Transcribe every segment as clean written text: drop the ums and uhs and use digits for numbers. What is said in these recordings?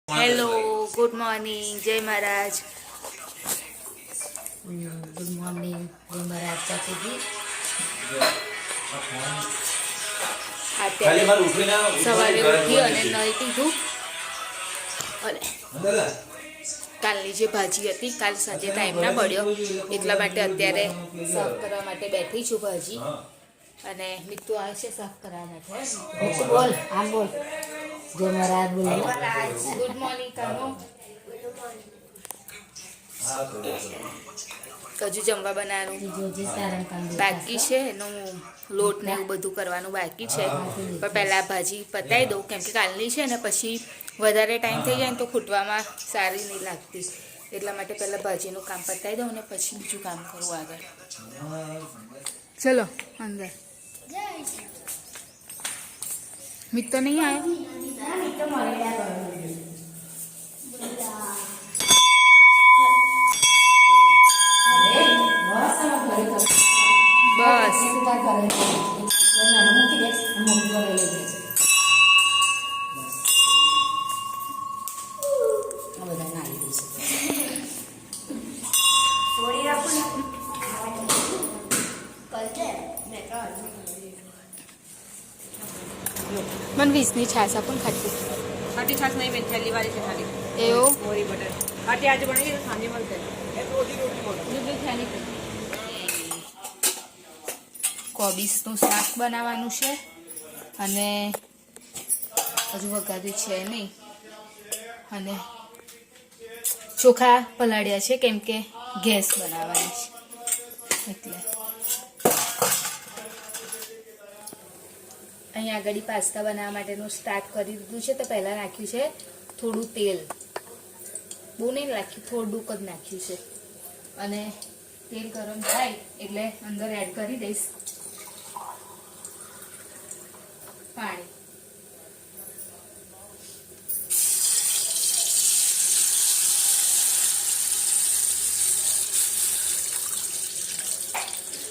Hello, good morning, જય મહારાજ. Good morning, જય મહારાજ ચાચીજી. અત્યારે સવારે ઉઠી અને નહીં પીધું. કાલની જે ભાજી હતી, કાલ સાંજે ટાઈમ ના મળ્યો એટલા માટે અત્યારે સાફ કરવા માટે બેઠી છું ભાજી. અને મીઠું આવે છે સાફ કરવા માટે. બોલ આમ બોલ. જય મહારાજ બોલ. ગુડ મોર્નિંગ કાનો. હજુ જમવા બનાવવાનું બાકી છે, એનું લોટ ને એવું બધું કરવાનું બાકી છે. પણ પહેલાં ભાજી પતાવી દઉં, કેમ કે કાલની છે ને પછી વધારે ટાઈમ થઈ જાય ને તો ખૂટવામાં સારી નહીં લાગતી. એટલા માટે પહેલાં ભાજીનું કામ પતાવી દઉં ને પછી બીજું કામ કરું આગળ. ચલો અંદર. મિત તો નહીં આવ્યો. બસ મને 20ની છાશ આપણ ખાટી ખાટી છાશ નહીં બેન, છેલ્લી વાળી છે ખાલી. એવું મોરી બટર ખાટી આજે બનાવી તો સાંજે મળશે. કોબીસનું શાક બનાવવાનું છે અને હજુ વઘાર્યું છે નહીં. અને ચોખા પલાળ્યા છે કેમ કે ગેસ બનાવવાની છે એટલે. અહીંયા આગળ પાસ્તા બનાવવા માટેનું સ્ટાર્ટ કરી દીધું છે. તો પહેલાં નાખ્યું છે થોડું તેલ, બહુ નહીં નાખ્યું, થોડુંક જ નાખ્યું છે. અને તેલ ગરમ થાય એટલે અંદર એડ કરી દઈશ પાણી.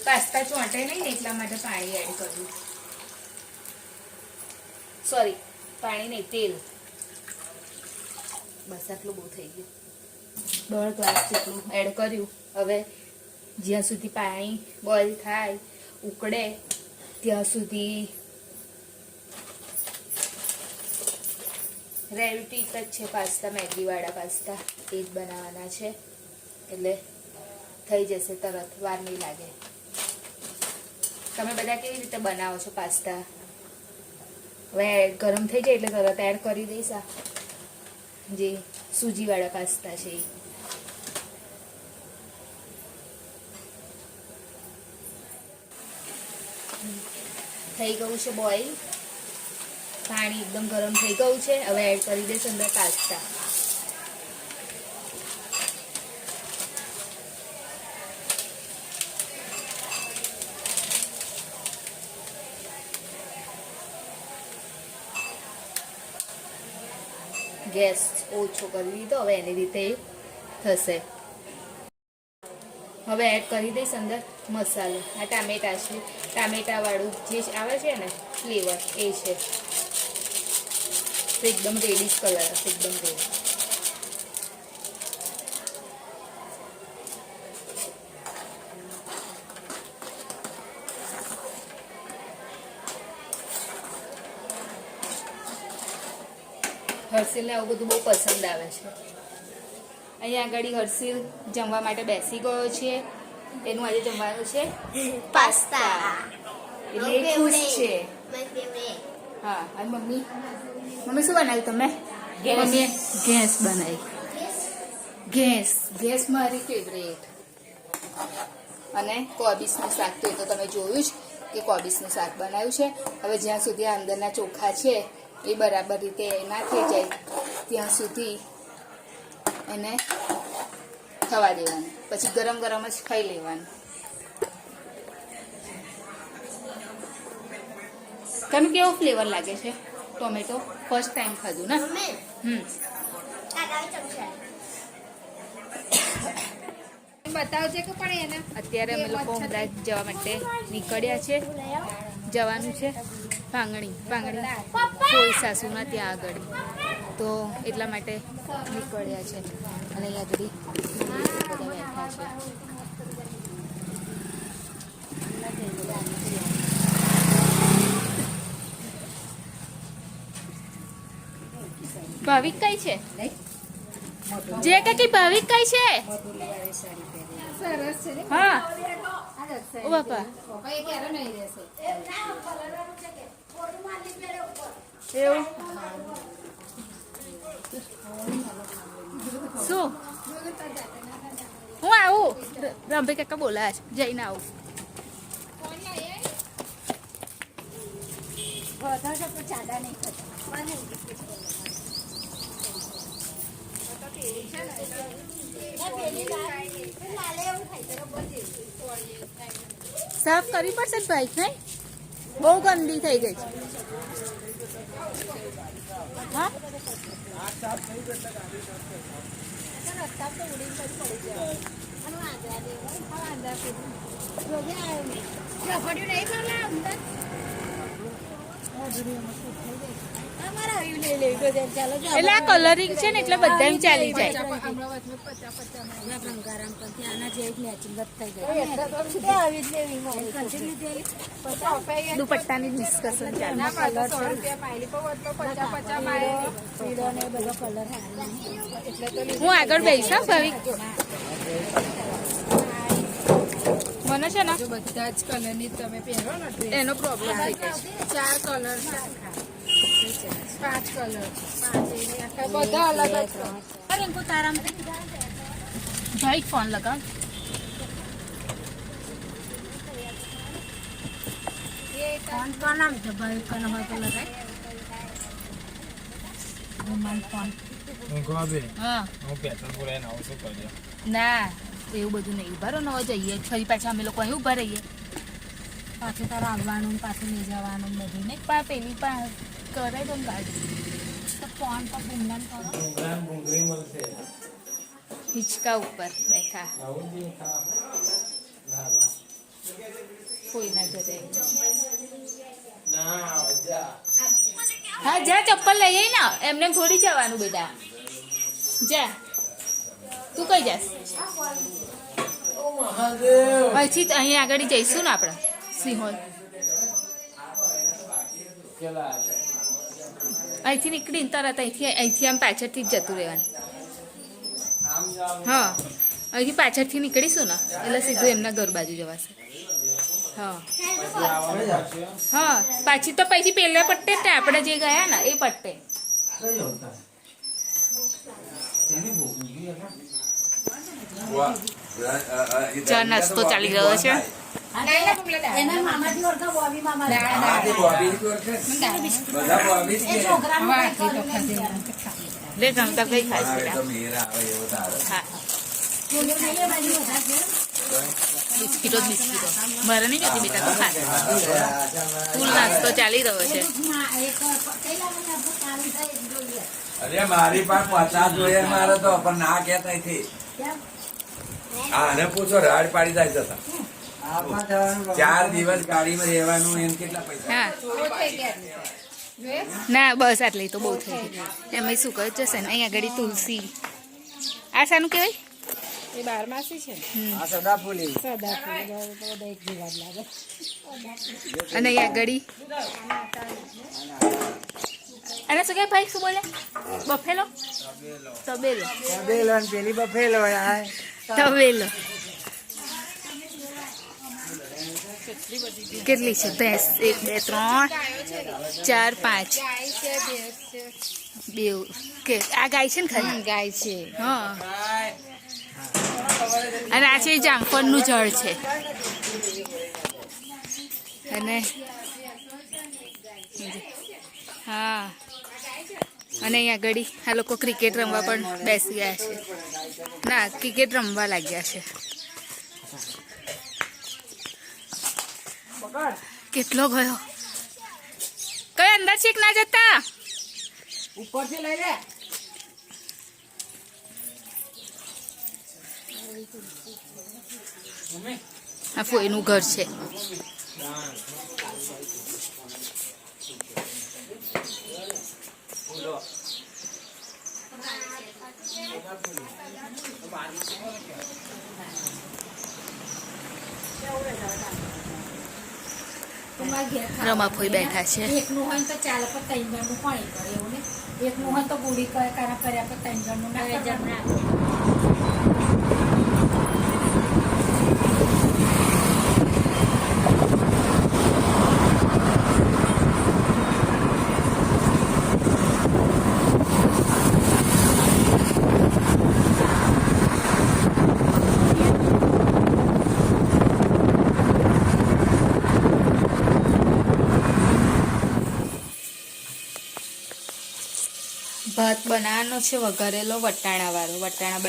પાસ્તા ચોંટે નહીં ને એટલા માટે પાણી એડ કર્યું. સોરી, પાણી નહીં, તેલ. બસ આટલું બહુ થઈ ગયું. 1.5 ગ્લાસ જેટલું એડ કર્યું. હવે જ્યાં સુધી પાણી બોઇલ થાય, ઉકળે ત્યાં સુધી રેડી જ છે પાસ્તા. મેગીવાળા પાસ્તા એ જ બનાવવાના છે એટલે થઈ જશે તરત, વાર નહીં લાગે. તમે બધા કેવી રીતે બનાવો છો પાસ્તા? હવે ગરમ થઈ જાય એટલે તરત એડ કરી દઈશ આ જે સૂજીવાળા પાસ્તા છે એ. થઈ ગયું છે બોઇલ, પાણી એકદમ ગરમ થઈ ગયું છે. હવે એડ કરી દઈશ અંદર પાસ્તા. ગેસ ઓછો કરી દીધો, હવે એની રીતે થશે. હવે એડ કરી દઈશ અંદર મસાલો. આ ટામેટા છે, ટામેટાવાળું જે આવે છે ને ફ્લેવર એ છે. એકદમ રેડિશ કલર હશે, એકદમ રેડ. હર્ષિલને આવું બધું બહુ પસંદ આવે છે. અહીંયા આગળ હર્ષિલ જમવા માટે બેસી ગયો છે. એનું આજે જમવાનું છે પાસ્તા, એટલે એ ખુશ છે. હા, અને મમ્મી શું બનાવ્યું તમે? મમ્મીએ ગેસ બનાવી. ગેસ મારી ફેવરેટ. અને કોબીસનું શાક તો એ તો તમે જોયું જ કે કોબીસનું શાક બનાવ્યું છે. હવે જ્યાં સુધી આ અંદરના ચોખા છે એ બરાબર રીતે ના થઈ જાય ત્યાં સુધી એને થવા દેવાનું. પછી ગરમ ગરમ જ ખાઈ લેવાનું. તમે કેવો ફ્લેવર લાગે છે ટોમેટો? ફર્સ્ટ ટાઈમ ખાધું ને? બતાવજે કે પણ એને. અત્યારે અમે લોકો અમદાવાદ જવા માટે નીકળ્યા છે. જવાનું છે પાંગણી સોય સાસુના ત્યાં આગળ. તો એટલા માટે નીકળ્યા છે. અને અહીંયા આગળ બધા બેઠા છે. ભાવિક કઈ છે? જે કઈ ભાવિક કઈ છે? હા ઓ બાપા એવું શું? હું આવું રંભે કાકા બોલા છે, જઈને આવું. સાફ કરવી પડશે બાઈક નહીં? બહુ ગંદી થઈ ગઈ છે. હા એટલે આ કલરિંગ છે ને એટલે બધા ચાલી જાય. દુપટ્ટાની ડિસ્કશન ચાલે. હું આગળ બેસા ભાવિક મને છે ને બધા જ કલરની તમે પહેરો ને એનો પ્રોબ્લેમ થઈ જાય છે. 4 કલર છે, 5 કલર છે, બધા અલગ જ ભાઈ ફોન લગાવ. ફોન કોણ નામ છે ભાઈ? કોણ હોય તો લગાય ફોન. હા ના એવું બધું નહીં. ઉભા રહો ને હવે જઈએ ફરી પાછા અમે લોકો અહીં ઉભા રહીએ. પાછું તારે આવવાનું પાછું લઈ જવાનું બધું નહીં. પણ પેલી પણ કરાય દો ને ગાડી. તો ફોન પર બુમલાન કરો. હિંચકા ઉપર બેઠા કોઈના ઘરે. હા જા ચપ્પલ લઈ આઈ ને, એમને થોડી જવાનું બેટા. જા તું કઈ જાસ? પછી અહીંયા આગળ જઈશું ને આપણે સિંહોલ. અહીંથી નીકળીને તરત અહીંથી આમ પાછળથી જ જતું રહેવાનું. હા અહીંથી પાછળથી નીકળીશું ને એટલે સીધું એમના ઘર બાજુ જવાશે. હા હા પાછી તો પછી પહેલા પટ્ટે જ આપણે જે ગયા ને એ પટ્ટે. ચા નાસ્તો ચાલી રહ્યો છે. એના મામાથી ઓળખા બોબી મામા. લે ગમતા કઈ ખાસ હા બિસ્કીટો જ બિસ્કીટો મારે નહીં જોતી બેટા તો ખાસ. ફૂલ નાસ્તો ચાલી રહ્યો છે. અરે મારી પાસે 50 જોઈએ મારે તો પણ ના કહેતા નથી. આને પૂછો રાડ પાડી જાય જતા 4 દિવસ ગાડીમાં રહેવાનું એમ કેટલા પૈસા? હા ના બસ આટલી તો બહુ થઈ ગઈ. એમાં શું કહે જશે ને અહીંયા આગળ તુલસી. આ શાનું કહેવાય? એ 12 છે. આ સદાફૂલી અને અહીંયા આગળ અને શું કહે ભાઈ? શું બોલે? બફેલો તબેલો પેલી બફેલો તબેલો. કેટલી છે ભેંસ? 1 2 3 4 5 બે કે આ ગાય છે ને ખાલી ગાય છે. હા અને આ છે જામફળનું ઝાડ છે. અને હા અને અહીંયા આગળ આ લોકો ક્રિકેટ રમવા પણ બેસી ગયા છે. ના ક્રિકેટ રમવા લાગ્યા છે. કેટલો ગયો? કઈ અંદર છે ના જતા? ઉપરથી લઈ લે. આ ફોઈનું ઘર છે. રમાફોઈ બેઠા છે. એકનું હોય ને તો ચાલે પણ ત્રણ જણનું પાણી કરે એવું ને એકનું હોય તો ગુડી કર્યા પણ ત્રણ જણનું ના કરવાનું. ભાત બનાવવાનો છે વઘારેલો વટાણાવાળો વટાણા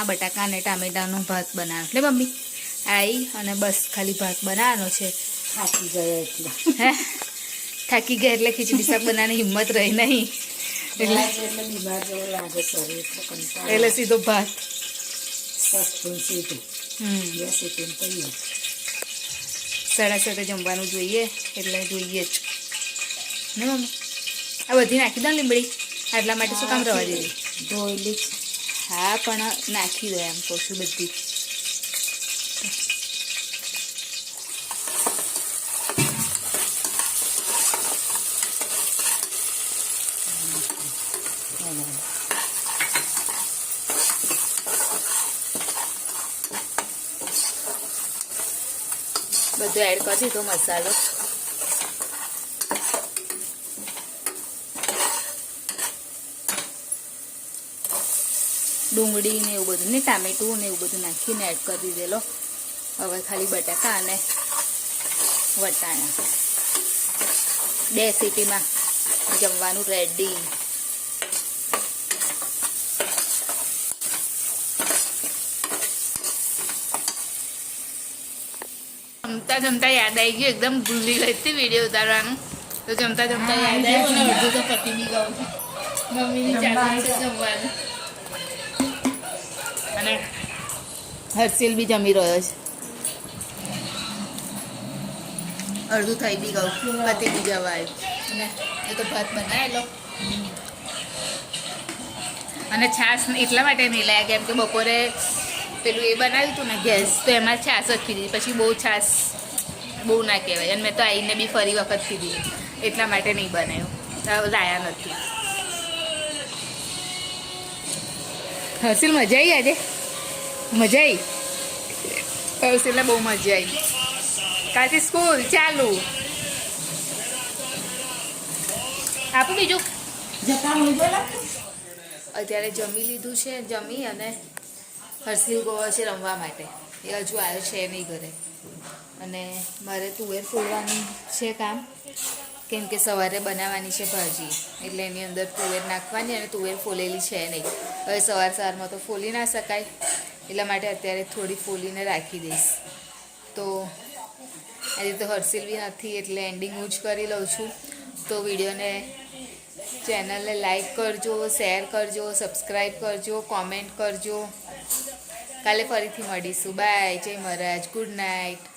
બટાકા અને ટામેટાનો ભાત બનાવવાનો એટલે મમ્મી આવી અને બસ ખાલી ભાત બનાવવાનો છે. થાકી ગયા એટલે હે થાકી ગયા એટલે ખીચડી શાક બનાવવાની હિંમત રહી નહીં એટલે બીમાર જેવું લાગે શરીર એટલે કંટાળો. એટલે સીધો ભાત. સસ્તું સીધું બે સીધું તૈયાર. 7:30 જમવાનું જોઈએ એટલે જોઈએ જ ને મમ્મી. આ બધી નાખી દો લીમડી આટલા માટે શું કામ રવા દીધી? ધોયેલી હા પણ નાખી દો એમ કહું છું બધી. બધું એડ કરી દીધો મસાલો. ડુંગળી ને એવું બધું ને ટામેટું ને એવું બધું નાખીને એડ કરી દીધેલો. હવે ખાલી બટાકા અને વટાણા 2 સીટીમાં જમવાનું રેડી. જમતા જમતા યાદ આવી ગયું, એકદમ ભૂલી ગઈ હતી વિડીયો ઉતારવાનું. તો જમતા જમતા યાદ આવ્યું અને અડધું તો પતી બી ગયું. મમ્મીની ચાલુ છે જમવાનું અને હર્ષિલ બી જમી રહ્યો છે. અડધું થઈ બી ગયું, પતી બી જવા આવ્યું. અને એ તો ભાત બનાવેલો અને છાશ એટલા માટે નહીં લાગ્યા કેમ કે બપોરે પેલું એ બનાવ્યું હતું ને ગેસ, તો એમાં છાશ જ પીધી. પછી બહુ છાશ બહુ ના કહેવાય અને મેં તો આવીને બી ફરી વખત પીધી એટલા માટે નહીં બનાવ્યું, લાયા નથી. હર્ષિલ મજા આવી આજે? મજા આવી? હર્ષિલને બહુ મજા આવી. કાલથી સ્કૂલ ચાલુ. આપું બીજું? જતા હોય બોલા અત્યારે જમી લીધું છે, જમી અને હર્ષિલ ગયો છે રમવા માટે. એ હજુ આવ્યો છે નહીં ઘરે. અને મારે તુવેર ફોલવાનું છે કામ, કેમ કે સવારે બનાવવાની છે ભાજી, એટલે એની અંદર તુવેર નાખવાની અને તુવેર ફોલેલી છે નહીં. હવે સવારમાં તો ફોલી ના શકાય, એટલા માટે અત્યારે થોડી ફોલીને રાખી દઈશ. તો આજે તો હર્ષિલ બી નથી એટલે એન્ડિંગ હું જ કરી લઉં છું. તો વિડીયોને ચેનલને લાઈક કરજો, શેર કરજો, સબસ્ક્રાઈબ કરજો, કોમેન્ટ કરજો. કાલે ફરીથી મળીશું. બાય. જય મહારાજ. Good night.